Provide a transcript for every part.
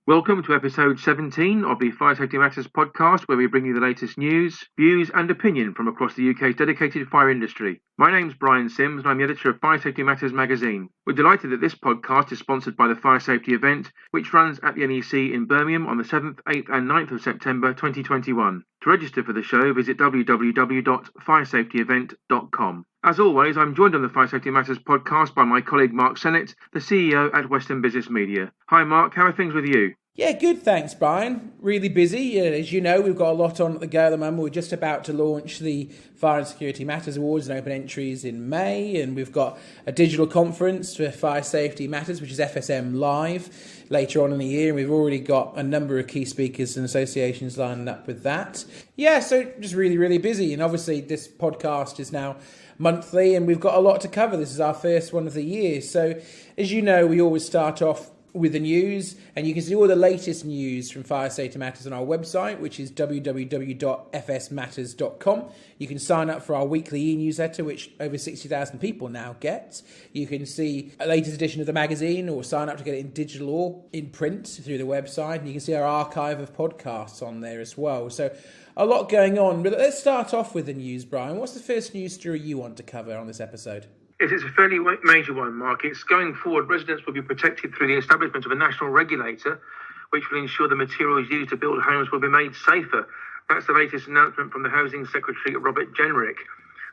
Welcome to episode 17 of the Fire Safety Matters podcast, where we bring you the latest news, views and opinion from across the UK's dedicated fire industry. My name's Brian Sims and I'm the editor of Fire Safety Matters magazine. We're delighted that this podcast is sponsored by the Fire Safety event, which runs at the NEC in Birmingham on the 7th, 8th and 9th of September 2021. To register for the show, visit www.firesafetyevent.com. As always, I'm joined on the Fire Safety Matters podcast by my colleague Mark Sennett, the CEO at Western Business Media. Hi Mark, how are things with you? Yeah, good, thanks, Brian. Really busy. As you know, we've got a lot on at the go at the moment. We're just about to launch the Fire and Security Matters Awards and open entries in May, and we've got a digital conference for Fire Safety Matters, which is FSM Live, later on in the year, and we've already got a number of key speakers and associations lined up with that. Yeah, so just really, really busy, and obviously this podcast is now monthly, and we've got a lot to cover. This is our first one of the year, so as you know, we always start off with the news, and you can see all the latest news from Fire Safety Matters on our website, which is www.fsmatters.com. You can sign up for our weekly e-newsletter, which over 60,000 people now get. You can see a latest edition of the magazine, or sign up to get it in digital or in print through the website, and you can see our archive of podcasts on there as well. So a lot going on, but let's start off with the news, Brian. What's the first news story you want to cover on this episode? It is a fairly major one, Mark. It's going forward, residents will be protected through the establishment of a national regulator, which will ensure the materials used to build homes will be made safer. That's the latest announcement from the Housing Secretary, Robert Jenrick.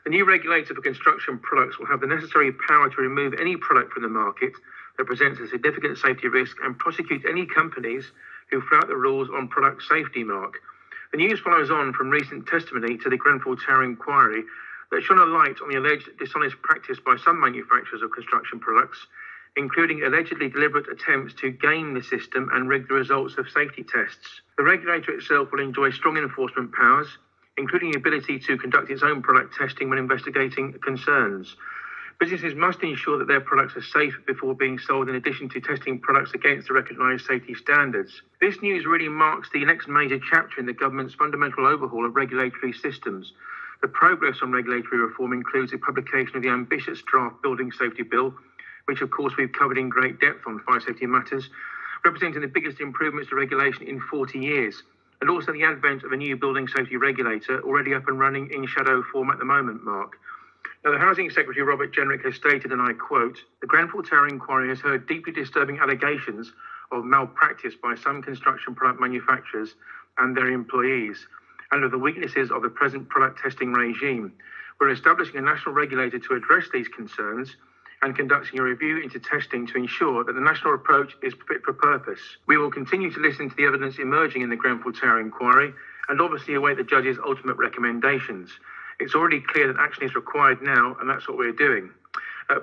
The new regulator for construction products will have the necessary power to remove any product from the market that presents a significant safety risk and prosecute any companies who flout the rules on product safety, Mark. The news follows on from recent testimony to the Grenfell Tower inquiry that shone a light on the alleged dishonest practice by some manufacturers of construction products, including allegedly deliberate attempts to game the system and rig the results of safety tests. The regulator itself will enjoy strong enforcement powers, including the ability to conduct its own product testing when investigating concerns. Businesses must ensure that their products are safe before being sold, in addition to testing products against the recognised safety standards. This news really marks the next major chapter in the government's fundamental overhaul of regulatory systems. The progress on regulatory reform includes the publication of the ambitious draft Building Safety Bill, which of course we've covered in great depth on Fire Safety Matters, representing the biggest improvements to regulation in 40 years, and also the advent of a new Building Safety Regulator, already up and running in shadow form at the moment, Mark. Now, the Housing Secretary, Robert Jenrick, has stated, and I quote, "The Grenfell Tower inquiry has heard deeply disturbing allegations of malpractice by some construction product manufacturers and their employees, and of the weaknesses of the present product testing regime. We're establishing a national regulator to address these concerns and conducting a review into testing to ensure that the national approach is fit for purpose. We will continue to listen to the evidence emerging in the Grenfell Tower inquiry and obviously await the judge's ultimate recommendations. It's already clear that action is required now, and that's what we're doing."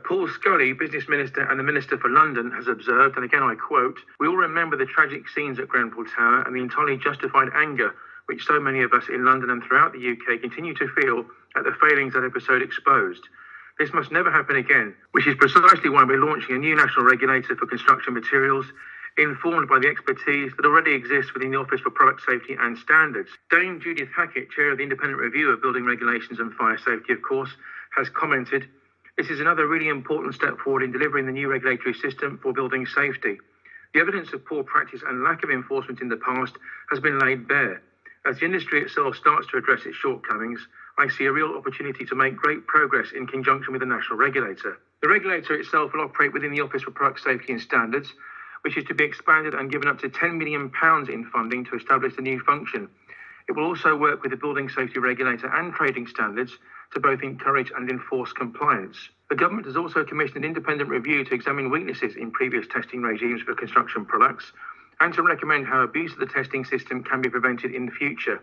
Paul Scully, Business Minister and the Minister for London, has observed, and again I quote, "We all remember the tragic scenes at Grenfell Tower and the entirely justified anger which so many of us in London and throughout the UK continue to feel at the failings that episode exposed. This must never happen again, which is precisely why we're launching a new national regulator for construction materials, informed by the expertise that already exists within the Office for Product Safety and Standards." Dame Judith Hackett, Chair of the Independent Review of Building Regulations and Fire Safety, of course, has commented, "This is another really important step forward in delivering the new regulatory system for building safety. The evidence of poor practice and lack of enforcement in the past has been laid bare. As the industry itself starts to address its shortcomings, I see a real opportunity to make great progress in conjunction with the national regulator." The regulator itself will operate within the Office for Product Safety and Standards, which is to be expanded and given up to £10 million in funding to establish the new function. It will also work with the Building Safety Regulator and Trading Standards to both encourage and enforce compliance. The government has also commissioned an independent review to examine weaknesses in previous testing regimes for construction products and to recommend how abuse of the testing system can be prevented in the future.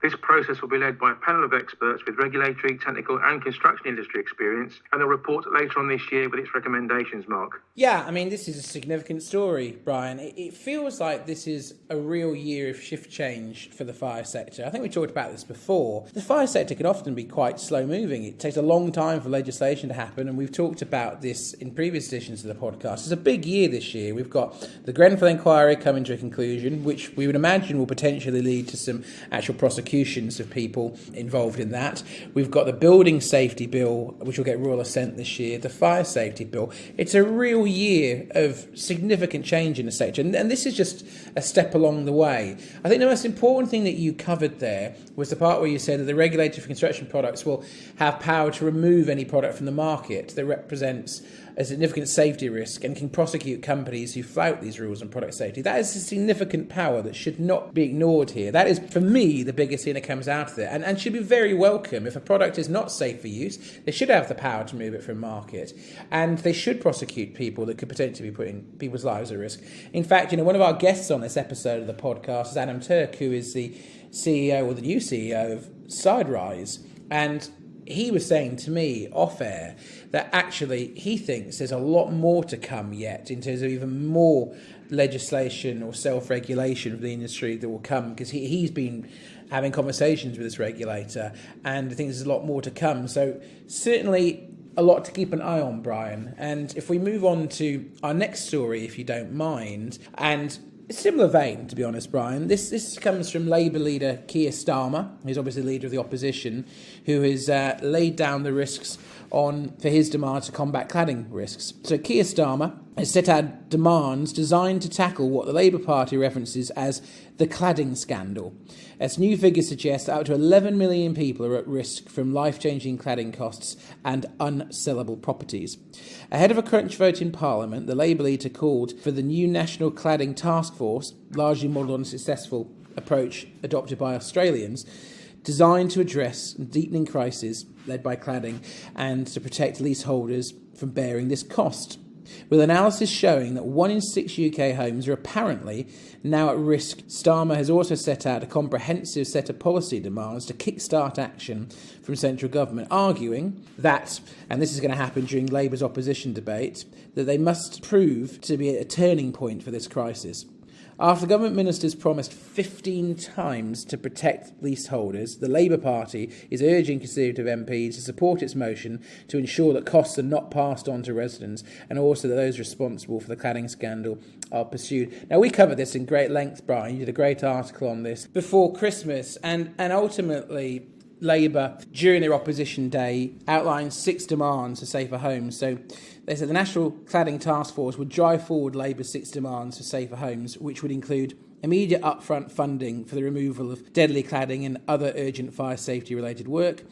This process will be led by a panel of experts with regulatory, technical and construction industry experience, and they'll report later on this year with its recommendations, Mark. Yeah, I mean, this is a significant story, Brian. It feels like this is a real year of shift change for the fire sector. I think we talked about this before. The fire sector can often be quite slow-moving. It takes a long time for legislation to happen, and we've talked about this in previous editions of the podcast. It's a big year this year. We've got the Grenfell inquiry coming to a conclusion, which we would imagine will potentially lead to some actual prosecution prosecutions of people involved in that. We've got the Building Safety Bill, which will get royal assent this year, the Fire Safety Bill. It's a real year of significant change in the sector, and this is just a step along the way. I think the most important thing that you covered there was the part where you said that the regulator for construction products will have power to remove any product from the market that represents a significant safety risk and can prosecute companies who flout these rules on product safety. That is a significant power that should not be ignored here. That is, for me, the biggest thing that comes out of it, and should be very welcome. If a product is not safe for use, they should have the power to remove it from market, and they should prosecute people that could potentially be putting people's lives at risk. In fact, one of our guests on this episode of the podcast is Adam Turk, who is the CEO, or the new CEO of Siderise, and he was saying to me off air that actually he thinks there's a lot more to come yet in terms of even more legislation or self-regulation of the industry that will come, because he's been having conversations with this regulator, and I think there's a lot more to come. So certainly a lot to keep an eye on, Brian. And if we move on to our next story, if you don't mind, and similar vein, to be honest, Brian. This comes from Labour leader Keir Starmer, who's obviously leader of the opposition, who has laid down the risks for his demand to combat cladding risks. So Keir Starmer has set out demands designed to tackle what the Labour Party references as the cladding scandal. As new figures suggest, up to 11 million people are at risk from life-changing cladding costs and unsellable properties. Ahead of a crunch vote in Parliament, the Labour leader called for the new National Cladding Task Force, largely modelled on a successful approach adopted by Australians, designed to address a deepening crisis led by cladding and to protect leaseholders from bearing this cost. With analysis showing that 1 in 6 UK homes are apparently now at risk, Starmer has also set out a comprehensive set of policy demands to kickstart action from central government, arguing that, and this is going to happen during Labour's opposition debate, that they must prove to be a turning point for this crisis. After government ministers promised 15 times to protect leaseholders, the Labour Party is urging Conservative MPs to support its motion to ensure that costs are not passed on to residents, and also that those responsible for the cladding scandal are pursued. Now, we covered this in great length, Brian. You did a great article on this before Christmas, and ultimately Labour, during their opposition day, outlined 6 demands for safer homes. So they said the National Cladding Task Force would drive forward Labour's 6 demands for safer homes, which would include immediate upfront funding for the removal of deadly cladding and other urgent fire safety related work,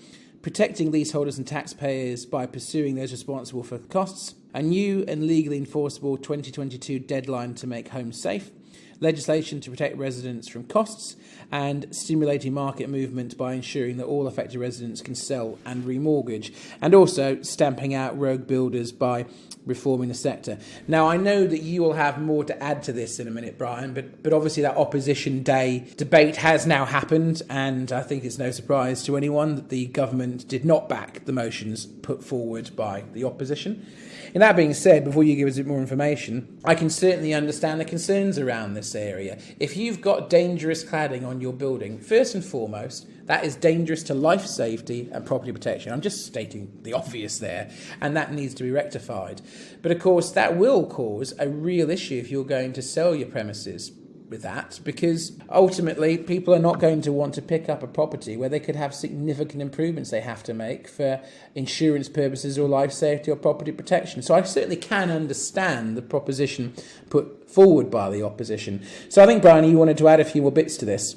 protecting leaseholders and taxpayers by pursuing those responsible for costs, a new and legally enforceable 2022 deadline to make homes safe, legislation to protect residents from costs, and stimulating market movement by ensuring that all affected residents can sell and remortgage, and also stamping out rogue builders by reforming the sector. Now, I know that you will have more to add to this in a minute, Brian, but obviously that opposition day debate has now happened, and I think it's no surprise to anyone that the government did not back the motions put forward by the opposition. And that being said, before you give us a bit more information, I can certainly understand the concerns around this area. If you've got dangerous cladding on your building, first and foremost, that is dangerous to life safety and property protection. I'm just stating the obvious there, and that needs to be rectified. But of course, that will cause a real issue if you're going to sell your premises with that, because ultimately people are not going to want to pick up a property where they could have significant improvements they have to make for insurance purposes or life safety or property protection. So I certainly can understand the proposition put forward by the opposition. So I think, Brian, you wanted to add a few more bits to this.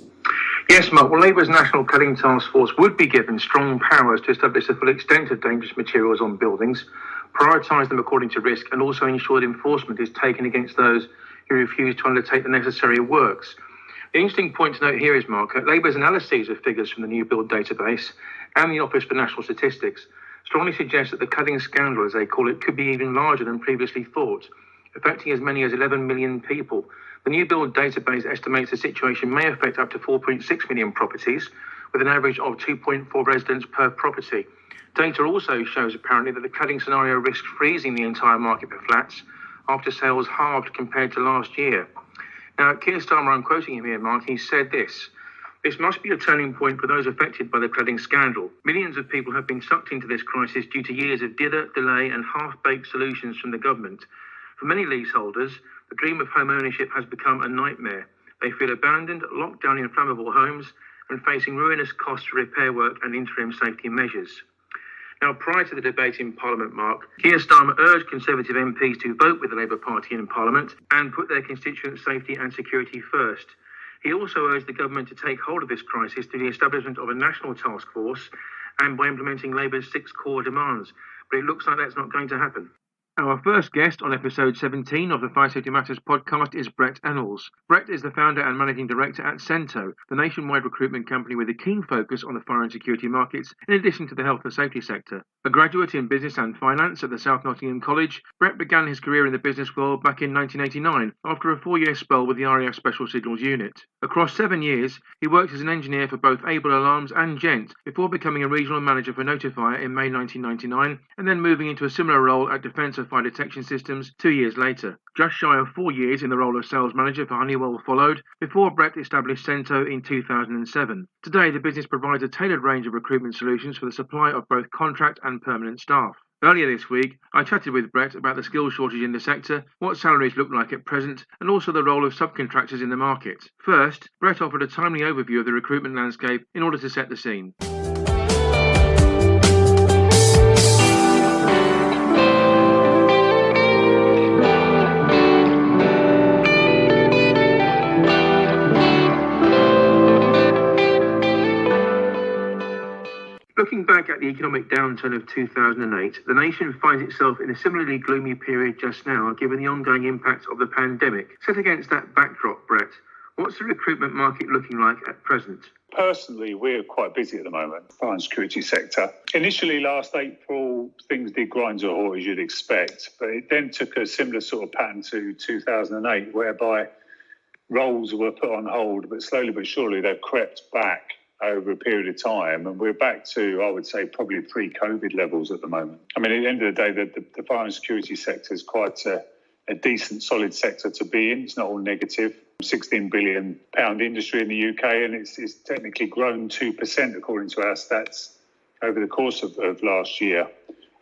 Yes, Mark. Well, Labour's National Cladding Task Force would be given strong powers to establish the full extent of dangerous materials on buildings, prioritise them according to risk, and also ensure that enforcement is taken against those who refuse to undertake the necessary works. The interesting point to note here is, Mark, that Labour's analyses of figures from the New Build database and the Office for National Statistics strongly suggest that the cladding scandal, as they call it, could be even larger than previously thought, affecting as many as 11 million people. The New Build database estimates the situation may affect up to 4.6 million properties, with an average of 2.4 residents per property. Data also shows apparently that the cladding scenario risks freezing the entire market for flats after sales halved compared to last year. Now, Keir Starmer, I'm quoting him here, Mark, he said this: "This must be a turning point for those affected by the cladding scandal. Millions of people have been sucked into this crisis due to years of dither, delay and half-baked solutions from the government. For many leaseholders, the dream of home ownership has become a nightmare. They feel abandoned, locked down in flammable homes, and facing ruinous costs for repair work and interim safety measures. Now, prior to the debate in Parliament, Mark, Keir Starmer urged Conservative MPs to vote with the Labour Party in Parliament and put their constituents' safety and security first. He also urged the government to take hold of this crisis through the establishment of a national task force and by implementing Labour's 6 core demands. But it looks like that's not going to happen. Our first guest on episode 17 of the Fire Safety Matters podcast is Brett Ennals. Brett is the founder and managing director at Cento, the nationwide recruitment company with a keen focus on the fire and security markets, in addition to the health and safety sector. A graduate in business and finance at the South Nottingham College, Brett began his career in the business world back in 1989 after a 4-year spell with the RAF Special Signals Unit. Across 7 years, he worked as an engineer for both Able Alarms and Gent before becoming a regional manager for Notifier in May 1999 and then moving into a similar role at Defence of Fire Detection Systems 2 years later. Just shy of 4 years in the role of sales manager for Honeywell followed before Brett established Cento in 2007. Today, the business provides a tailored range of recruitment solutions for the supply of both contract and permanent staff. Earlier this week, I chatted with Brett about the skills shortage in the sector, what salaries look like at present, and also the role of subcontractors in the market. First, Brett offered a timely overview of the recruitment landscape in order to set the scene. Looking back at the economic downturn of 2008, the nation finds itself in a similarly gloomy period just now, given the ongoing impact of the pandemic. Set against that backdrop, Brett, what's the recruitment market looking like at present? Personally, we're quite busy at the moment, fire and security sector. Initially, last April, things did grind to a halt, as you'd expect, but it then took a similar sort of pattern to 2008, whereby roles were put on hold, but slowly but surely they've crept back over a period of time, and we're back to, I would say, probably pre-COVID levels at the moment. I mean, at the end of the day, the fire and security sector is quite a decent, solid sector to be in. It's not all negative. £16 billion industry in the UK, and it's technically grown 2% according to our stats over the course of last year.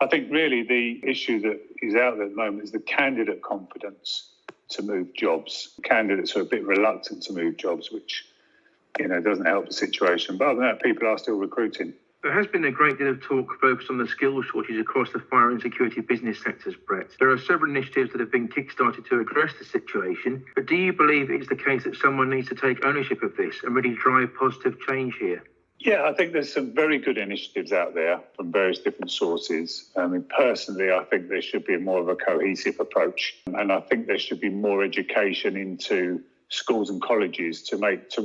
I think really the issue that is out there at the moment is the candidate confidence to move jobs. Candidates are a bit reluctant to move jobs, which doesn't help the situation. But other than that, people are still recruiting. There has been a great deal of talk focused on the skills shortage across the fire and security business sectors, Brett. There are several initiatives that have been kick-started to address the situation, but do you believe it's the case that someone needs to take ownership of this and really drive positive change here? Yeah, I think there's some very good initiatives out there from various different sources. I mean, personally, I think there should be more of a cohesive approach, and I think there should be more education into schools and colleges to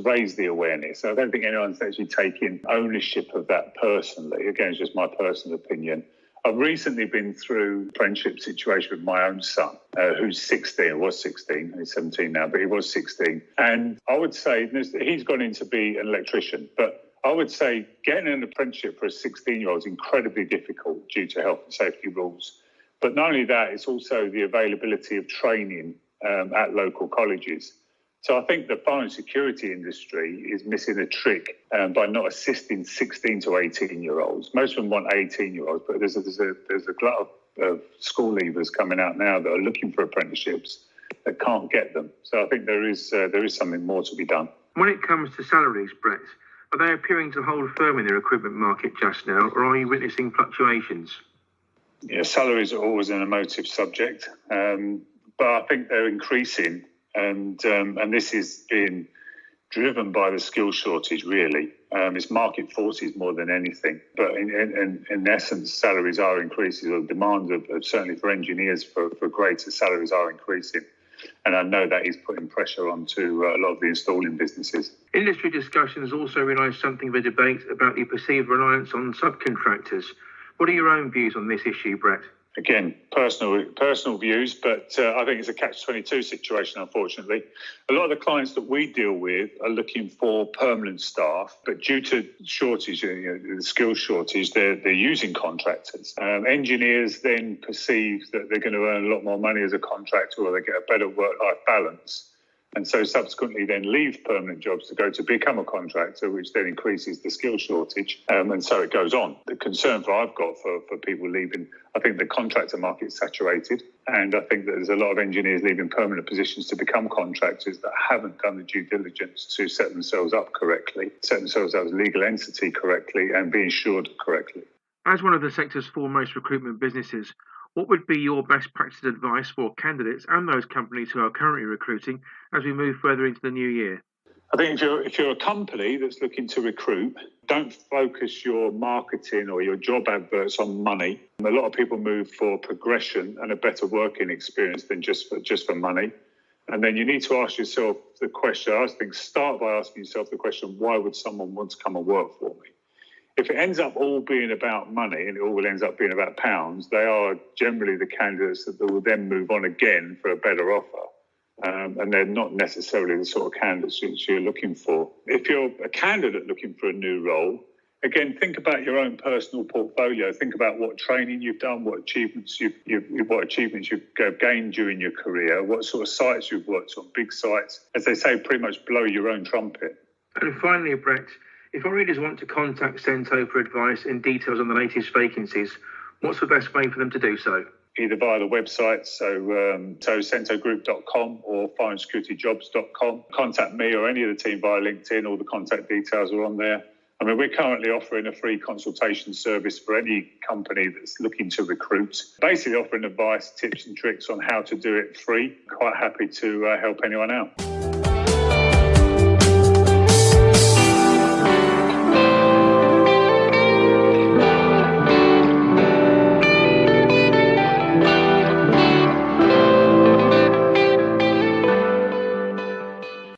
raise the awareness. I don't think anyone's actually taking ownership of that personally. Again, it's just my personal opinion. I've recently been through a friendship situation with my own son, who's 16, was 16, he's 17 now, but he was 16. And I would say he's gone in to be an electrician, but I would say getting an apprenticeship for a 16-year-old is incredibly difficult due to health and safety rules. But not only that, it's also the availability of training at local colleges. So I think the fire and security industry is missing a trick by not assisting 16 to 18-year-olds. Most of them want 18-year-olds, but there's a glut of school leavers coming out now that are looking for apprenticeships that can't get them. So I think there is something more to be done. When it comes to salaries, Brett, are they appearing to hold firm in the recruitment market just now, or are you witnessing fluctuations? Yeah, salaries are always an emotive subject, but I think they're increasing. And this is being driven by the skill shortage, really. It's market forces more than anything. But in essence, salaries are increasing. The demand of certainly for engineers for greater salaries are increasing. And I know that is putting pressure onto a lot of the installing businesses. Industry discussions also realise something of a debate about the perceived reliance on subcontractors. What are your own views on this issue, Brett? Again, personal views, but I think it's a catch-22 situation, unfortunately. A lot of the clients that we deal with are looking for permanent staff, but due to shortage, the skills shortage, they're using contractors. Engineers then perceive that they're going to earn a lot more money as a contractor, or they get a better work-life balance, and so subsequently then leave permanent jobs to go to become a contractor, which then increases the skill shortage, and so it goes on. The concern I've got for people leaving, I think the contractor market's saturated, and I think that there's a lot of engineers leaving permanent positions to become contractors that haven't done the due diligence to set themselves up correctly, set themselves up as a legal entity correctly, and be insured correctly. As one of the sector's foremost recruitment businesses, what would be your best practice advice for candidates and those companies who are currently recruiting as we move further into the new year? I think if you're a company that's looking to recruit, don't focus your marketing or your job adverts on money. A lot of people move for progression and a better working experience than just for money. And then you need to ask yourself the question, start by asking yourself the question, why would someone want to come and work for me? If it ends up all being about money and it all ends up being about pounds, they are generally the candidates that will then move on again for a better offer. And they're not necessarily the sort of candidates you're looking for. If you're a candidate looking for a new role, again, think about your own personal portfolio. Think about what training you've done, what achievements you've gained during your career, what sort of sites you've worked on, big sites. As they say, pretty much blow your own trumpet. And finally, Brett, if our readers want to contact Cento for advice and details on the latest vacancies, what's the best way for them to do so? Either via the website, so centogroup.com or fireandsecurityjobs.com. Contact me or any of the team via LinkedIn. All the contact details are on there. I mean, we're currently offering a free consultation service for any company that's looking to recruit. Basically offering advice, tips and tricks on how to do it free. Quite happy to help anyone out.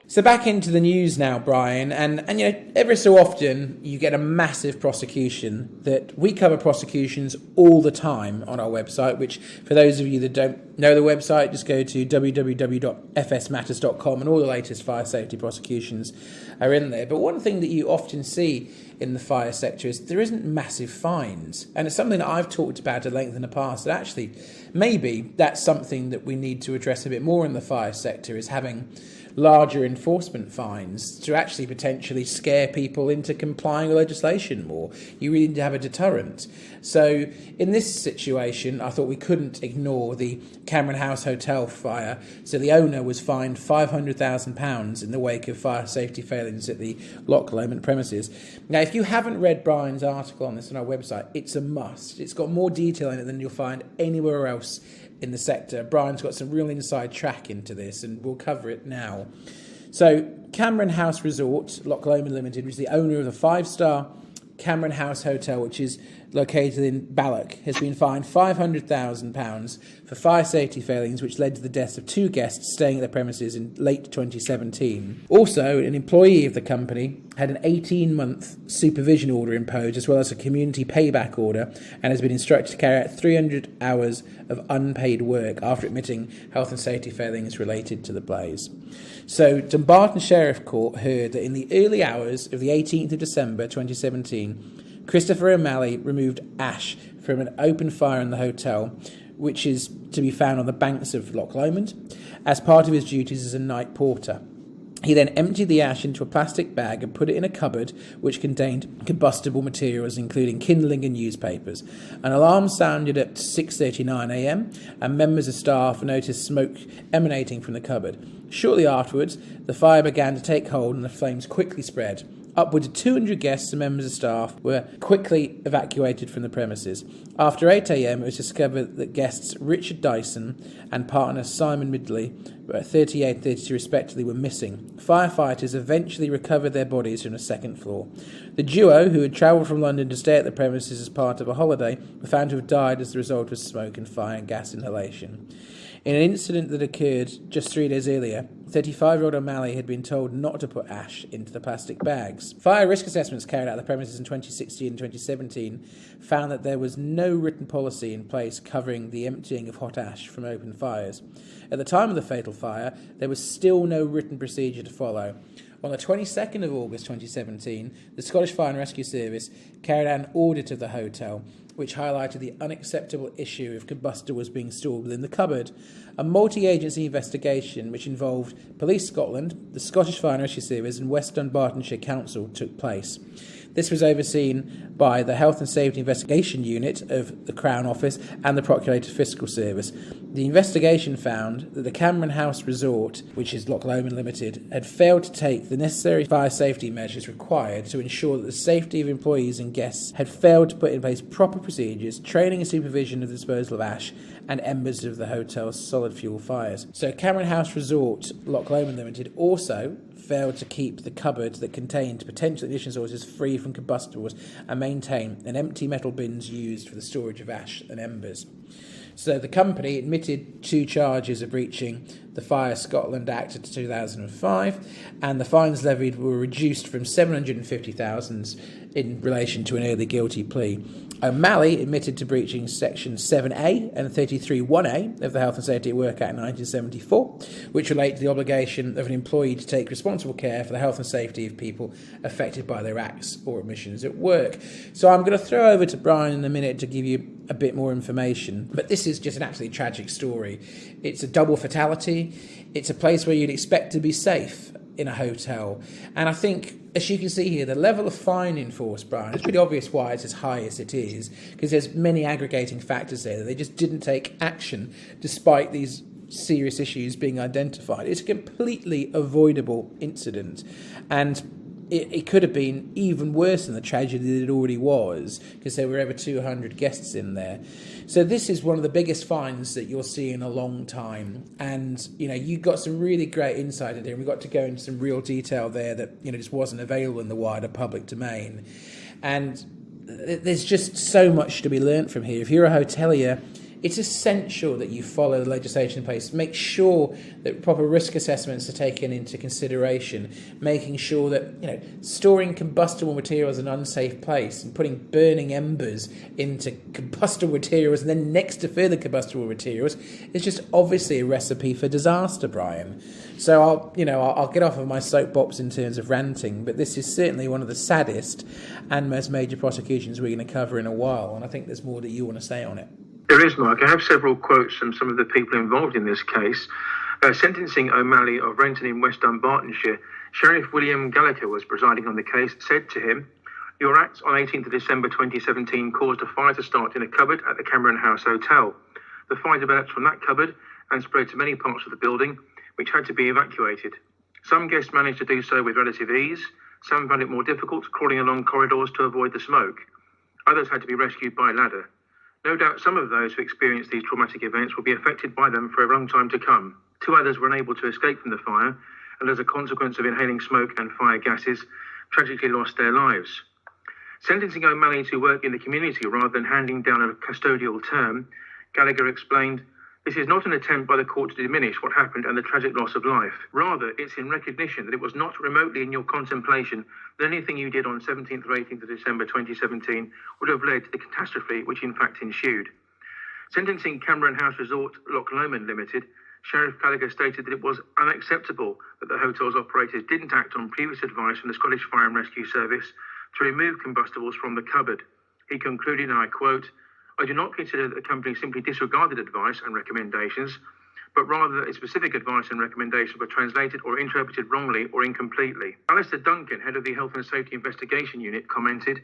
So back into the news now, Brian, and you know, every so often you get a massive prosecution. That we cover prosecutions all the time on our website, which for those of you that don't know the website, just go to www.fsmatters.com and all the latest fire safety prosecutions are in there. But one thing that you often see in the fire sector is there isn't massive fines, and it's something that I've talked about at length in the past, that actually maybe that's something that we need to address a bit more in the fire sector, is having larger enforcement fines to actually potentially scare people into complying with legislation more. You really need to have a deterrent. So in this situation, I thought we couldn't ignore the Cameron House Hotel fire. So the owner was fined £500,000 in the wake of fire safety failings at the Loch Lomond premises. Now, if you haven't read Brian's article on this on our website, it's a must. It's got more detail in it than you'll find anywhere else in the sector. Brian's got some real inside track into this, and we'll cover it now. So, Cameron House Resort, Loch Lomond Limited, which is the owner of the 5-star Cameron House Hotel, which is located in Balloch, has been fined £500,000 for fire safety failings, which led to the deaths of 2 guests staying at the premises in late 2017. Also, an employee of the company had an 18-month supervision order imposed, as well as a community payback order, and has been instructed to carry out 300 hours of unpaid work after admitting health and safety failings related to the blaze. So, Dumbarton Sheriff Court heard that in the early hours of the 18th of December 2017, Christopher O'Malley removed ash from an open fire in the hotel, which is to be found on the banks of Loch Lomond, as part of his duties as a night porter. He then emptied the ash into a plastic bag and put it in a cupboard which contained combustible materials, including kindling and newspapers. An alarm sounded at 6:39 a.m, and members of staff noticed smoke emanating from the cupboard. Shortly afterwards, the fire began to take hold and the flames quickly spread. Upwards of 200 guests and members of staff were quickly evacuated from the premises. After 8 a.m, it was discovered that guests Richard Dyson and partner Simon Midley, 38 and 32 respectively, were missing. Firefighters eventually recovered their bodies from the second floor. The duo, who had travelled from London to stay at the premises as part of a holiday, were found to have died as the result of smoke and fire and gas inhalation. In an incident that occurred just 3 days earlier, 35-year-old O'Malley had been told not to put ash into the plastic bags. Fire risk assessments carried out at the premises in 2016 and 2017 found that there was no written policy in place covering the emptying of hot ash from open fires. At the time of the fatal fire, there was still no written procedure to follow. On the 22nd of August 2017, the Scottish Fire and Rescue Service carried out an audit of the hotel which highlighted the unacceptable issue of combustibles being stored within the cupboard. A multi-agency investigation which involved Police Scotland, the Scottish Fire and Rescue Service and West Dunbartonshire Council took place. This was overseen by the Health and Safety Investigation Unit of the Crown Office and the Procurator Fiscal Service. The investigation found that the Cameron House Resort, which is Loch Lomond Limited, had failed to take the necessary fire safety measures required to ensure that the safety of employees and guests, had failed to put in place proper procedures, training and supervision of the disposal of ash and embers of the hotel's solid fuel fires. So Cameron House Resort, Loch Lomond Limited, also failed to keep the cupboard that contained potential ignition sources free from combustibles and maintain an empty metal bins used for the storage of ash and embers. So the company admitted 2 charges of breaching the Fire Scotland Act of 2005, and the fines levied were reduced from $750,000 in relation to an early guilty plea. O'Malley admitted to breaching Section 7A and 33(1)A of the Health and Safety at Work Act 1974, which relate to the obligation of an employee to take responsible care for the health and safety of people affected by their acts or omissions at work. So I'm going to throw over to Brian in a minute to give you a bit more information, but this is just an absolutely tragic story. It's a double fatality. It's a place where you'd expect to be safe in a hotel. And I think, as you can see here, the level of fine enforced, Brian, it's pretty obvious why it's as high as it is, because there's many aggregating factors there that they just didn't take action despite these serious issues being identified. It's a completely avoidable incident, and it could have been even worse than the tragedy that it already was, because there were over 200 guests in there. So this is one of the biggest fines that you'll see in a long time. And, you got some really great insight in here. We got to go into some real detail there that, just wasn't available in the wider public domain. And there's just so much to be learnt from here. If you're a hotelier, it's essential that you follow the legislation in place. Make sure that proper risk assessments are taken into consideration, making sure that, storing combustible materials in an unsafe place and putting burning embers into combustible materials and then next to further combustible materials is just obviously a recipe for disaster, Brian. So I'll get off of my soapbox in terms of ranting, but this is certainly one of the saddest and most major prosecutions we're going to cover in a while, and I think there's more that you want to say on it. There is, Mark. I have several quotes from some of the people involved in this case. Sentencing O'Malley of Renton in West Dunbartonshire, Sheriff William Gallagher was presiding on the case, said to him, "Your acts on 18th of December 2017 caused a fire to start in a cupboard at the Cameron House Hotel. The fire developed from that cupboard and spread to many parts of the building, which had to be evacuated. Some guests managed to do so with relative ease. Some found it more difficult, crawling along corridors to avoid the smoke. Others had to be rescued by ladder. No doubt some of those who experienced these traumatic events will be affected by them for a long time to come. 2 others were unable to escape from the fire, and as a consequence of inhaling smoke and fire gases, tragically lost their lives." Sentencing O'Malley to work in the community rather than handing down a custodial term, Gallagher explained, "This is not an attempt by the court to diminish what happened and the tragic loss of life. Rather, it's in recognition that it was not remotely in your contemplation that anything you did on 17th or 18th of December 2017 would have led to the catastrophe which in fact ensued." Sentencing Cameron House Resort, Loch Lomond Limited, Sheriff Gallagher stated that it was unacceptable that the hotel's operators didn't act on previous advice from the Scottish Fire and Rescue Service to remove combustibles from the cupboard. He concluded, and I quote, "I do not consider that the company simply disregarded advice and recommendations, but rather that its specific advice and recommendations were translated or interpreted wrongly or incompletely." Alistair Duncan, head of the Health and Safety Investigation Unit, commented,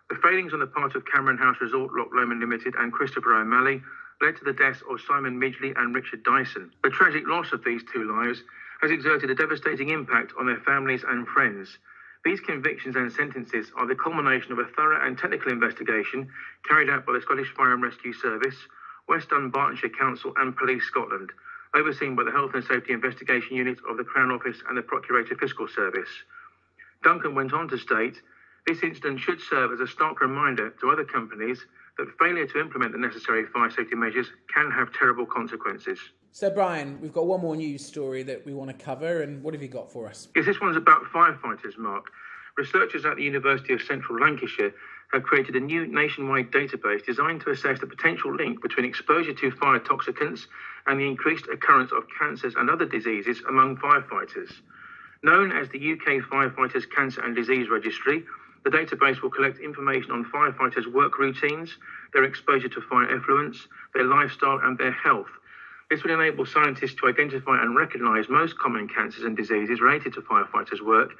"The failings on the part of Cameron House Resort, Loch Lomond Limited and Christopher O'Malley led to the deaths of Simon Midgley and Richard Dyson. The tragic loss of these 2 lives has exerted a devastating impact on their families and friends. These convictions and sentences are the culmination of a thorough and technical investigation carried out by the Scottish Fire and Rescue Service, West Dunbartonshire Council and Police Scotland, overseen by the Health and Safety Investigation Unit of the Crown Office and the Procurator Fiscal Service." Duncan went on to state, "This incident should serve as a stark reminder to other companies that failure to implement the necessary fire safety measures can have terrible consequences." So, Brian, we've got one more news story that we want to cover, and what have you got for us? Yes, this one's about firefighters, Mark. Researchers at the University of Central Lancashire have created a new nationwide database designed to assess the potential link between exposure to fire toxicants and the increased occurrence of cancers and other diseases among firefighters. Known as the UK Firefighters Cancer and Disease Registry, The database will collect information on firefighters' work routines, their exposure to fire effluents, their lifestyle and their health. This will enable scientists to identify and recognise most common cancers and diseases related to firefighters' work,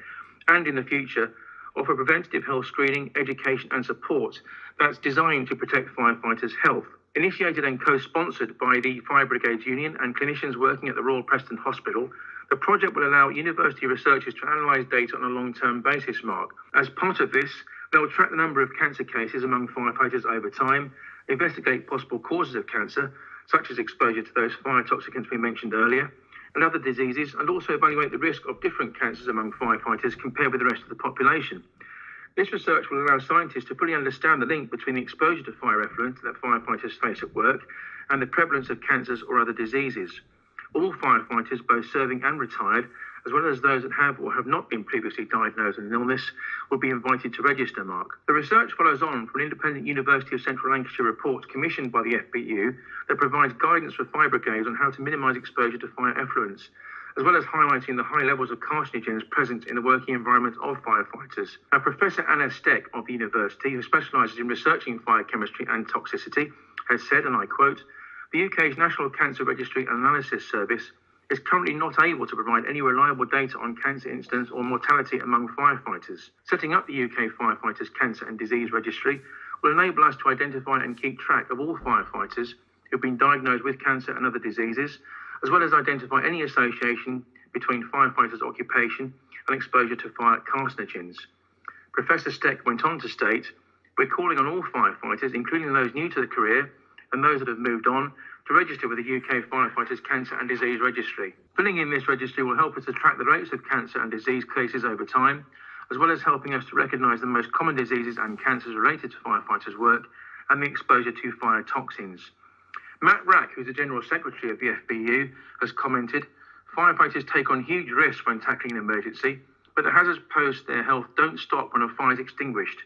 and in the future, offer preventative health screening, education and support that's designed to protect firefighters' health. Initiated and co-sponsored by the Fire Brigades Union and clinicians working at the Royal Preston Hospital, the project will allow university researchers to analyse data on a long-term basis, Mark. As part of this, they'll track the number of cancer cases among firefighters over time, investigate possible causes of cancer, such as exposure to those fire toxicants we mentioned earlier, and other diseases, and also evaluate the risk of different cancers among firefighters compared with the rest of the population. This research will allow scientists to fully understand the link between the exposure to fire effluent that firefighters face at work and the prevalence of cancers or other diseases. All firefighters, both serving and retired, as well as those that have or have not been previously diagnosed with an illness, will be invited to register, Mark. The research follows on from an independent University of Central Lancashire report commissioned by the FBU that provides guidance for fire brigades on how to minimise exposure to fire effluents, as well as highlighting the high levels of carcinogens present in the working environment of firefighters. Now, Professor Anna Steck of the university, who specialises in researching fire chemistry and toxicity, has said, and I quote, "The UK's National Cancer Registry and Analysis Service is currently not able to provide any reliable data on cancer incidence or mortality among firefighters. Setting up the UK Firefighters Cancer and Disease Registry will enable us to identify and keep track of all firefighters who've been diagnosed with cancer and other diseases, as well as identify any association between firefighters' occupation and exposure to fire carcinogens." Professor Steck went on to state, "We're calling on all firefighters, including those new to the career and those that have moved on, to register with the UK Firefighters Cancer and Disease Registry. Filling in this registry will help us to track the rates of cancer and disease cases over time, as well as helping us to recognise the most common diseases and cancers related to firefighters' work and the exposure to fire toxins." Matt Rack, who's the General Secretary of the FBU, has commented, "Firefighters take on huge risks when tackling an emergency, but the hazards posed to their health don't stop when a fire is extinguished.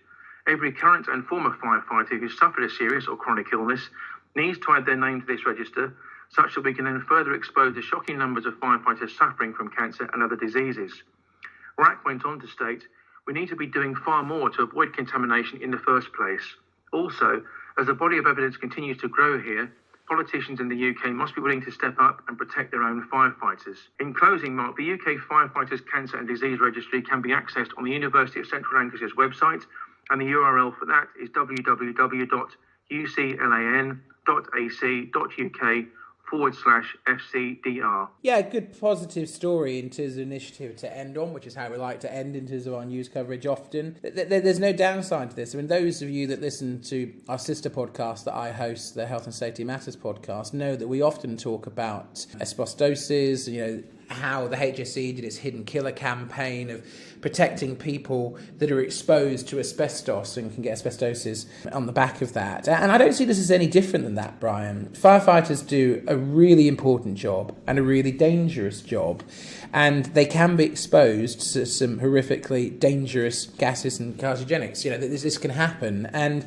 Every current and former firefighter who's suffered a serious or chronic illness needs to add their name to this register, such that we can then further expose the shocking numbers of firefighters suffering from cancer and other diseases." Rack went on to state, "We need to be doing far more to avoid contamination in the first place. Also, as the body of evidence continues to grow here, politicians in the UK must be willing to step up and protect their own firefighters." In closing, Mark, the UK Firefighters Cancer and Disease Registry can be accessed on the University of Central Lancashire's website, and the URL for that is www.uclan.ac.uk/FCDR. Yeah, good positive story in terms of initiative to end on, which is how we like to end in terms of our news coverage often. There's no downside to this. I mean, those of you that listen to our sister podcast that I host, the Health and Safety Matters podcast, know that we often talk about asbestosis, how the HSE did its hidden killer campaign of protecting people that are exposed to asbestos and can get asbestosis on the back of that. And I don't see this as any different than that, Brian. Firefighters do a really important job and a really dangerous job, and they can be exposed to some horrifically dangerous gases and carcinogenics. This can happen, and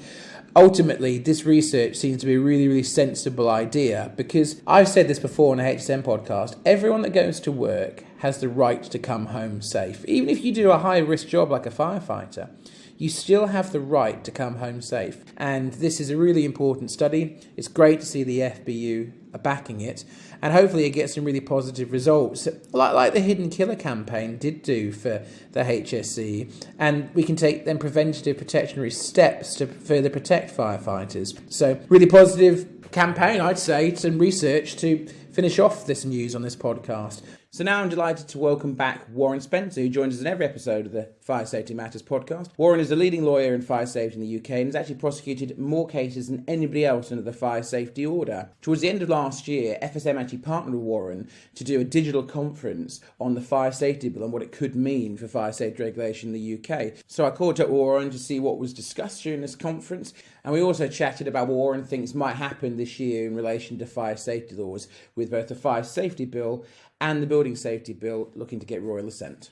ultimately, this research seems to be a really, really sensible idea, because I've said this before on the FSM podcast, everyone that goes to work has the right to come home safe. Even if you do a high-risk job like a firefighter, you still have the right to come home safe. And this is a really important study. It's great to see the FBU are backing it, and hopefully it gets some really positive results, like the Hidden Killer campaign did do for the HSE, and we can take then preventative protectionary steps to further protect firefighters. So really positive campaign, I'd say, some research to finish off this news on this podcast. So now I'm delighted to welcome back Warren Spencer, who joins us in every episode of the Fire Safety Matters podcast. Warren is a leading lawyer in fire safety in the UK and has actually prosecuted more cases than anybody else under the fire safety order. Towards the end of last year, FSM actually partnered with Warren to do a digital conference on the fire safety bill and what it could mean for fire safety regulation in the UK. So I called up Warren to see what was discussed during this conference, and we also chatted about what Warren thinks might happen this year in relation to fire safety laws, with both the fire safety bill and the building safety bill looking to get royal assent.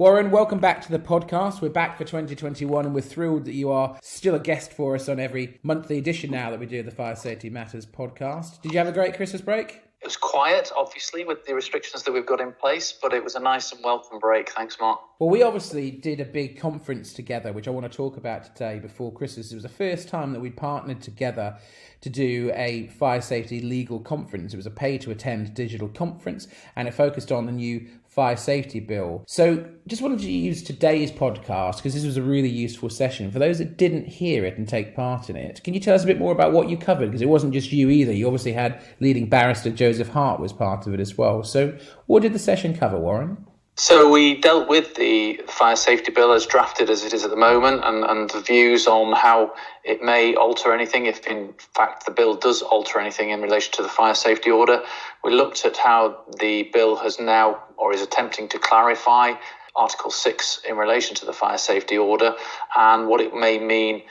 Warren, welcome back to the podcast. We're back for 2021 and we're thrilled that you are still a guest for us on every monthly edition now that we do the Fire Safety Matters podcast. Did you have a great Christmas break? It was quiet, obviously, with the restrictions that we've got in place, but it was a nice and welcome break. Thanks, Mark. Well, we obviously did a big conference together, which I want to talk about today before Christmas. It was the first time that we partnered together to do a fire safety legal conference. It was a pay-to-attend digital conference, and it focused on the new fire safety bill. So just wanted to use today's podcast because this was a really useful session. For those that didn't hear it and take part in it, can you tell us a bit more about what you covered? Because it wasn't just you either. You obviously had leading barrister Joseph Hart was part of it as well. So what did the session cover, Warren? So we dealt with the fire safety bill as drafted as it is at the moment and the views on how it may alter anything, if in fact the bill does alter anything in relation to the fire safety order. We looked at how the bill has now, or is attempting to clarify, Article 6 in relation to the fire safety order and what it may mean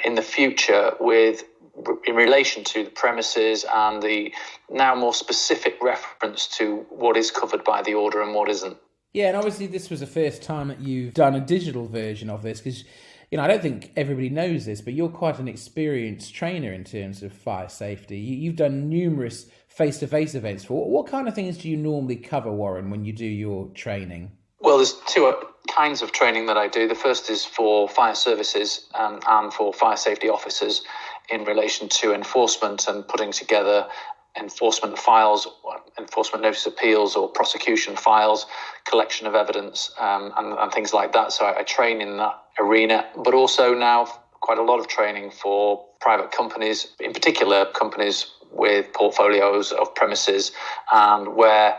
in the future in relation to the premises and the now more specific reference to what is covered by the order and what isn't. Yeah, and obviously this was the first time that you've done a digital version of this because, I don't think everybody knows this, but you're quite an experienced trainer in terms of fire safety. You've done numerous face-to-face events. What kind of things do you normally cover, Warren, when you do your training? Well, there's two kinds of training that I do. The first is for fire services and for fire safety officers in relation to enforcement and putting together enforcement files, enforcement notice appeals or prosecution files, collection of evidence and things like that. So I train in that arena, but also now quite a lot of training for private companies, in particular companies with portfolios of premises and where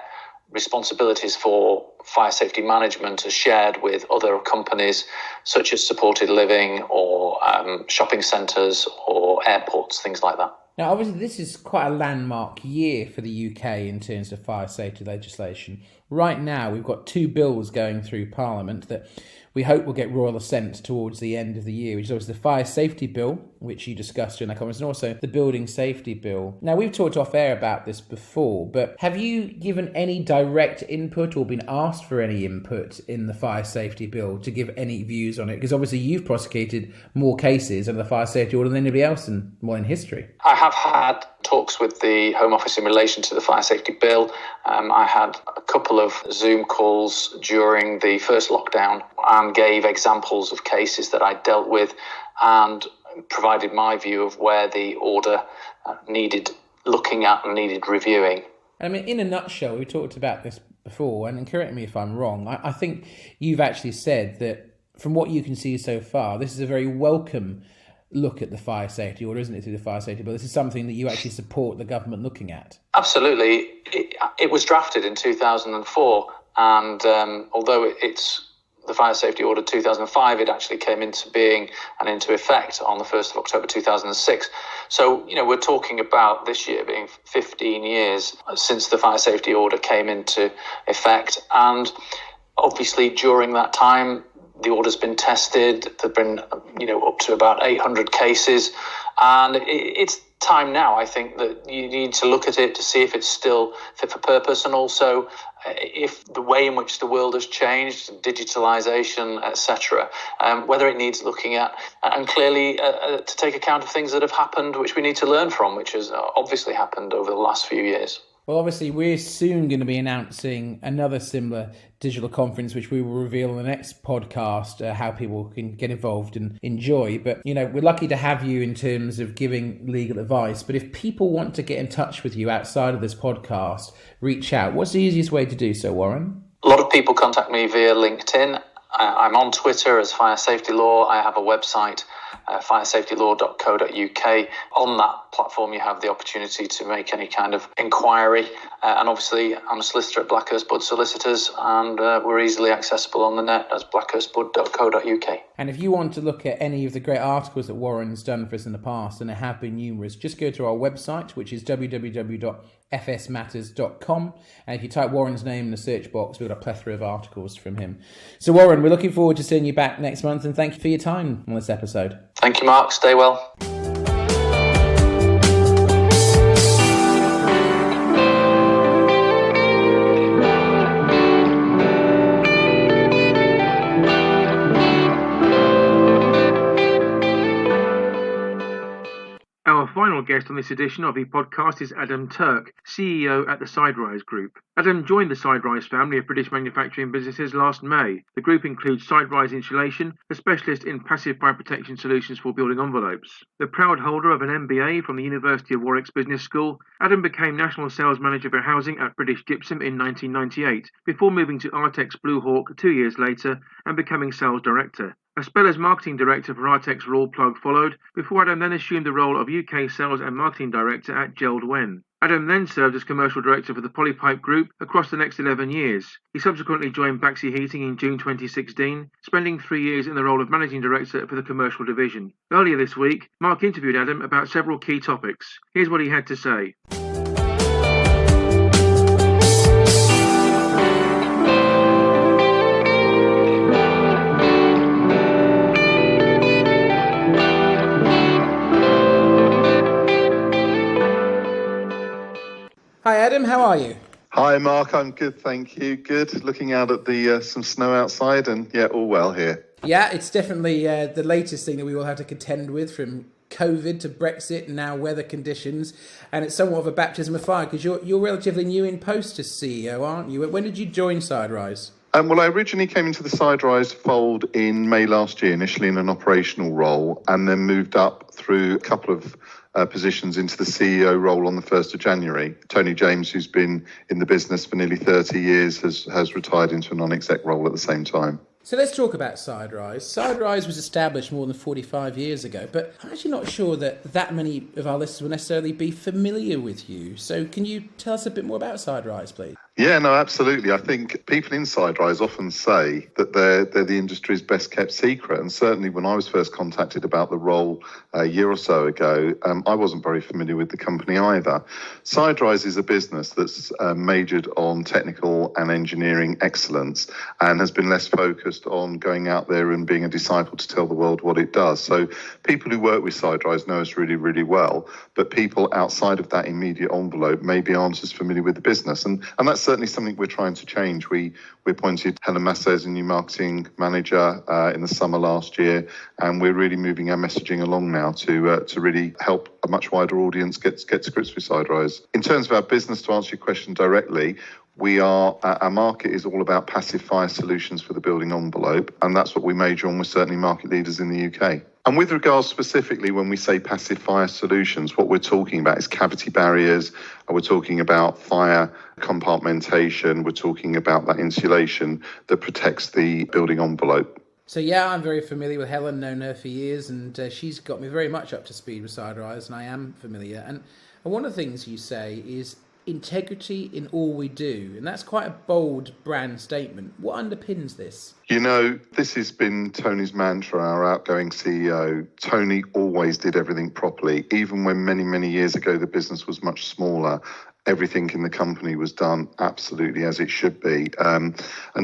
responsibilities for fire safety management are shared with other companies such as supported living or shopping centres or airports, things like that. Now, obviously, this is quite a landmark year for the UK in terms of fire safety legislation. Right now, we've got two bills going through Parliament that we hope will get royal assent towards the end of the year, which is obviously the fire safety bill, which you discussed during that conference, and also the building safety bill. Now, we've talked off air about this before, but have you given any direct input or been asked for any input in the fire safety bill to give any views on it? Because obviously you've prosecuted more cases under the fire safety order than anybody else in history. I have had talks with the Home Office in relation to the fire safety bill. I had a couple of Zoom calls during the first lockdown and gave examples of cases that I dealt with and provided my view of where the order needed looking at and needed reviewing. I mean, in a nutshell, we talked about this before, and correct me if I'm wrong, I think you've actually said that from what you can see so far, this is a very welcome look at the fire safety order, isn't it, through the fire safety bill? This is something that you actually support the government looking at. Absolutely. It was drafted in 2004, and although it's the fire safety order 2005, it actually came into being and into effect on the 1st of October 2006. So, we're talking about this year being 15 years since the fire safety order came into effect. And obviously during that time, the order's been tested. There've been, up to about 800 cases. And it's time now, I think, that you need to look at it to see if it's still fit for purpose, and also if the way in which the world has changed, digitalisation, etc., whether it needs looking at, and clearly to take account of things that have happened, which we need to learn from, which has obviously happened over the last few years. Well, obviously, we're soon going to be announcing another similar digital conference, which we will reveal in the next podcast, how people can get involved and enjoy. But, we're lucky to have you in terms of giving legal advice. But if people want to get in touch with you outside of this podcast, reach out. What's the easiest way to do so, Warren? A lot of people contact me via LinkedIn. I'm on Twitter as Fire Safety Law. I have a website, firesafetylaw.co.uk. On that platform, you have the opportunity to make any kind of inquiry. And obviously, I'm a solicitor at Blackhurst Budd Solicitors, and we're easily accessible on the net as blackhurstbud.co.uk. And if you want to look at any of the great articles that Warren's done for us in the past, and there have been numerous, just go to our website, which is www.fsmatters.com. And if you type Warren's name in the search box, we've got a plethora of articles from him. So, Warren, we're looking forward to seeing you back next month, and thank you for your time on this episode. Thank you, Mark. Stay well. guest on this edition of the podcast is Adam Turk, CEO at the Siderise Group. Adam joined the Siderise family of British manufacturing businesses last May. The group includes Siderise Insulation, a specialist in passive fire protection solutions for building envelopes. The proud holder of an MBA from the University of Warwick's Business School, Adam became National Sales Manager for Housing at British Gypsum in 1998, before moving to Artex Blue Hawk 2 years later and becoming Sales Director. A spell as Marketing Director for Artex Raw Plug followed, before Adam then assumed the role of UK Sales and Marketing Director at Geld Wen. Adam then served as Commercial Director for the Polypipe Group across the next 11 years. He subsequently joined Baxi Heating in June 2016, spending 3 years in the role of Managing Director for the Commercial Division. Earlier this week, Mark interviewed Adam about several key topics. Here's what he had to say. Hi Adam, how are you? Hi Mark, I'm good, thank you. Good. Looking out at the some snow outside, and yeah, all well here. Yeah, it's definitely the latest thing that we will have to contend with, from COVID to Brexit and now weather conditions, and it's somewhat of a baptism of fire because you're relatively new in post as CEO, aren't you? When did you join Siderise? Well, I originally came into the Siderise fold in May last year, initially in an operational role, and then moved up through a couple of positions into the CEO role on the 1st of January. Tony James, who's been in the business for nearly 30 years, has retired into a non-exec role at the same time. So let's talk about Siderise. Siderise was established more than 45 years ago, but I'm actually not sure that many of our listeners will necessarily be familiar with you. So can you tell us a bit more about Siderise, please? Yeah, no, absolutely. I think people in Siderise often say that they're the industry's best kept secret. And certainly when I was first contacted about the role a year or so ago, I wasn't very familiar with the company either. Siderise is a business that's majored on technical and engineering excellence and has been less focused on going out there and being a disciple to tell the world what it does. So people who work with Siderise know us really, really well, but people outside of that immediate envelope maybe aren't as familiar with the business. And that's certainly something we're trying to change. We appointed Helen Massey as a new marketing manager in the summer last year, and we're really moving our messaging along now to really help a much wider audience get to grips with Siderise. In terms of our business, to answer your question directly, our market is all about passive fire solutions for the building envelope, and that's what we major on. We're certainly market leaders in the UK. And with regards specifically, when we say passive fire solutions, what we're talking about is cavity barriers, and we're talking about fire compartmentation, we're talking about that insulation that protects the building envelope. So yeah, I'm very familiar with Helen, known her for years, and she's got me very much up to speed with Siderise, and I am familiar. And one of the things you say is integrity in all we do, and that's quite a bold brand statement. What underpins this? You know, this has been Tony's mantra, our outgoing CEO. Tony always did everything properly, even when many years ago the business was much smaller. Everything in the company was done absolutely as it should be. And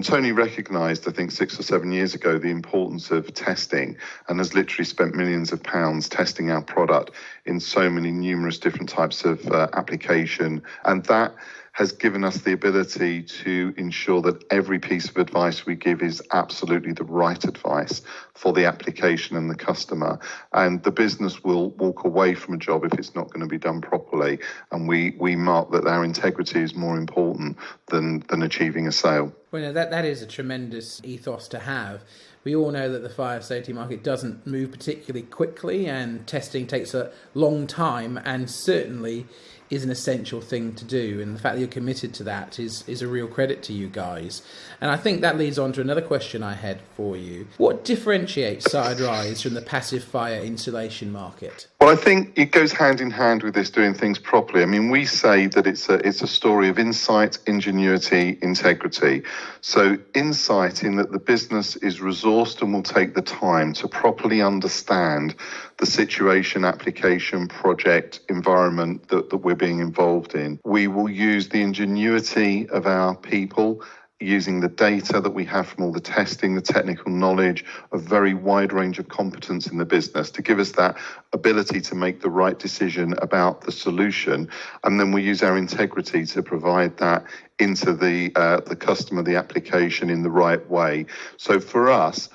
Tony recognised, I think 6 or 7 years ago, the importance of testing, and has literally spent millions of pounds testing our product in so many numerous different types of application. And that has given us the ability to ensure that every piece of advice we give is absolutely the right advice for the application and the customer. And the business will walk away from a job if it's not going to be done properly. And we mark that our integrity is more important than achieving a sale. Well, that is a tremendous ethos to have. We all know that the fire safety market doesn't move particularly quickly, and testing takes a long time, and certainly is an essential thing to do, and the fact that you're committed to that is a real credit to you guys. And I think that leads on to another question I had for you. What differentiates Siderise from the passive fire insulation market? Well, I think it goes hand in hand with this doing things properly. I mean, we say that it's a story of insight, ingenuity, integrity. So insight in that the business is resourced and will take the time to properly understand the situation, application, project, environment that we're being involved in. We will use the ingenuity of our people, using the data that we have from all the testing, the technical knowledge, a very wide range of competence in the business to give us that ability to make the right decision about the solution. And then we use our integrity to provide that into the customer, the application in the right way. So for us,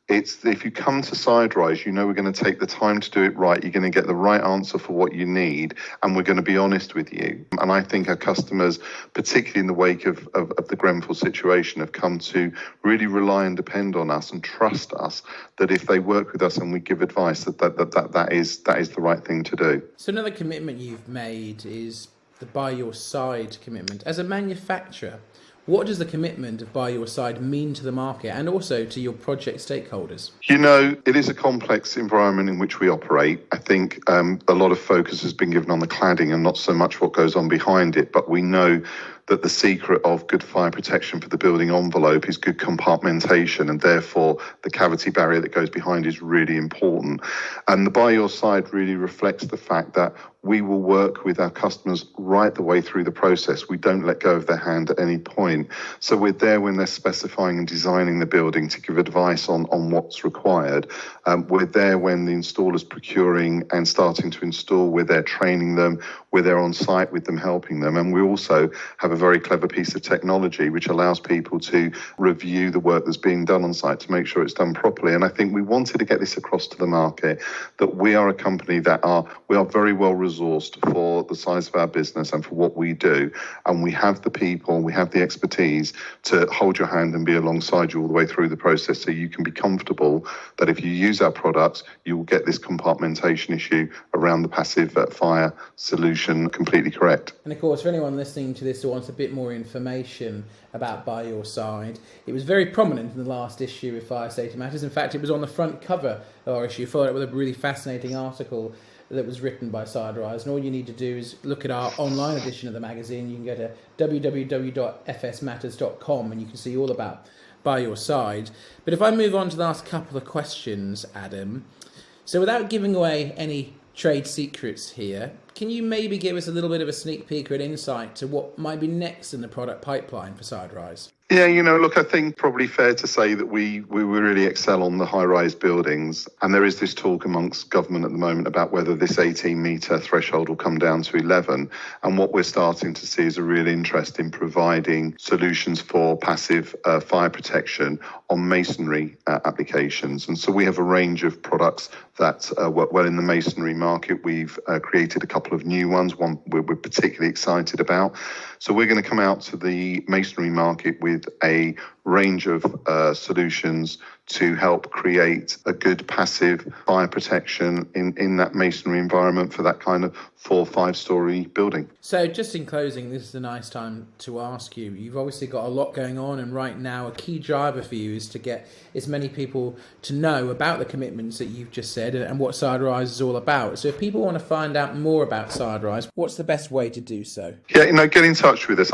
It's if you come to Siderise, you know we're going to take the time to do it right. You're going to get the right answer for what you need, and we're going to be honest with you. And I think our customers, particularly in the wake of the Grenfell situation, have come to really rely and depend on us and trust us that if they work with us and we give advice, that is the right thing to do. So another commitment you've made is the by your side commitment. As a manufacturer, what does the commitment of by your side mean to the market and also to your project stakeholders? You know, it is a complex environment in which we operate. I think a lot of focus has been given on the cladding and not so much what goes on behind it, but we know that the secret of good fire protection for the building envelope is good compartmentation, and therefore the cavity barrier that goes behind is really important. And the by your side really reflects the fact that we will work with our customers right the way through the process. We don't let go of their hand at any point. So we're there when they're specifying and designing the building to give advice on what's required. We're there when the installer's procuring and starting to install. We're there training them. We're there on site with them, helping them. And we also have a very clever piece of technology which allows people to review the work that's being done on site to make sure it's done properly. And I think we wanted to get this across to the market, that we are a company that we are very well resourced for the size of our business and for what we do. And we have the people, we have the expertise to hold your hand and be alongside you all the way through the process, so you can be comfortable that if you use our products, you will get this compartmentation issue around the passive fire solution completely correct. And of course, for anyone listening to this who wants a bit more information about By Your Side, it was very prominent in the last issue of Fire Safety Matters. In fact, it was on the front cover of our issue, followed up with a really fascinating article that was written by Siderise. And all you need to do is look at our online edition of the magazine. You can go to www.fsmatters.com and you can see all about By Your Side. But if I move on to the last couple of questions, Adam, so without giving away any trade secrets here, can you maybe give us a little bit of a sneak peek or an insight to what might be next in the product pipeline for Siderise? Yeah, look, I think probably fair to say that we really excel on the high-rise buildings, and there is this talk amongst government at the moment about whether this 18-metre threshold will come down to 11, and what we're starting to see is a real interest in providing solutions for passive fire protection on masonry applications. And so we have a range of products that work well in the masonry market. We've created a couple of new ones, one we're particularly excited about. So we're going to come out to the masonry market with a range of solutions to help create a good passive fire protection in that masonry environment for that kind of 4 or 5 story building. So just in closing, this is a nice time to ask you. You've obviously got a lot going on, and right now a key driver for you is to get as many people to know about the commitments that you've just said and what Siderise is all about. So if people want to find out more about Siderise, what's the best way to do so? Yeah, get in touch with us.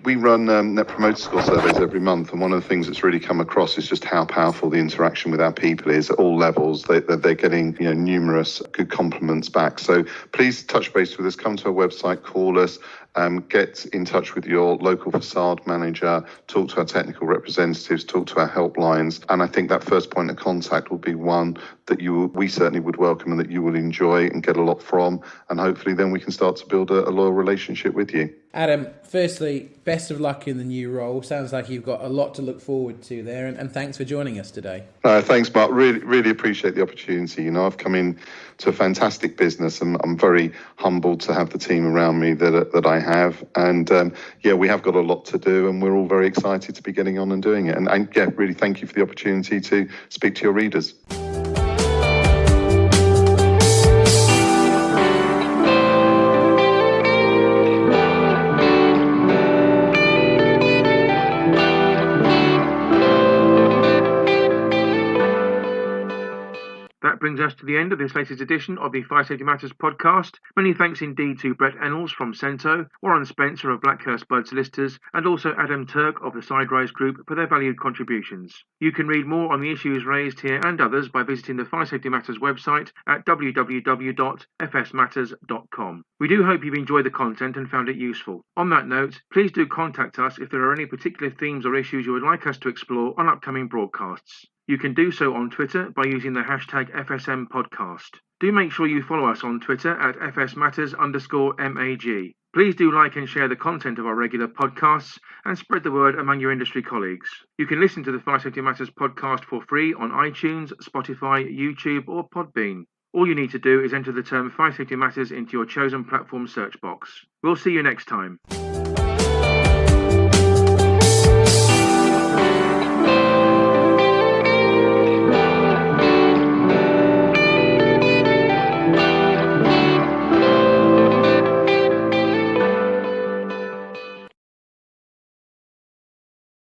We run Net Promoter Score surveys every month, and one of the things that's really come across is just how powerful the interaction with our people is at all levels. They're getting numerous good compliments back. So please touch base with us, come to our website, call us, get in touch with your local facade manager, talk to our technical representatives, talk to our helplines. And I think that first point of contact will be one that we certainly would welcome and that you will enjoy and get a lot from. And hopefully then we can start to build a loyal relationship with you. Adam, firstly, best of luck in the new role. Sounds like you've got a lot to look forward to there, and thanks for joining us today. Thanks, Mark. Really appreciate the opportunity. I've come in to a fantastic business, and I'm very humbled to have the team around me that I have. And we have got a lot to do, and we're all very excited to be getting on and doing it. And really thank you for the opportunity to speak to your readers. That brings us to the end of this latest edition of the Fire Safety Matters podcast. Many thanks indeed to Brett Ennals from Cento, Warren Spencer of Blackhurst Budd Solicitors, and also Adam Turk of the Siderise Group for their valued contributions. You can read more on the issues raised here and others by visiting the Fire Safety Matters website at www.fsmatters.com. We do hope you've enjoyed the content and found it useful. On that note, please do contact us if there are any particular themes or issues you would like us to explore on upcoming broadcasts. You can do so on Twitter by using the hashtag FSM Podcast. Do make sure you follow us on Twitter at FSMatters_MAG. Please do like and share the content of our regular podcasts and spread the word among your industry colleagues. You can listen to the Fire Safety Matters podcast for free on iTunes, Spotify, YouTube or Podbean. All you need to do is enter the term Fire Safety Matters into your chosen platform search box. We'll see you next time.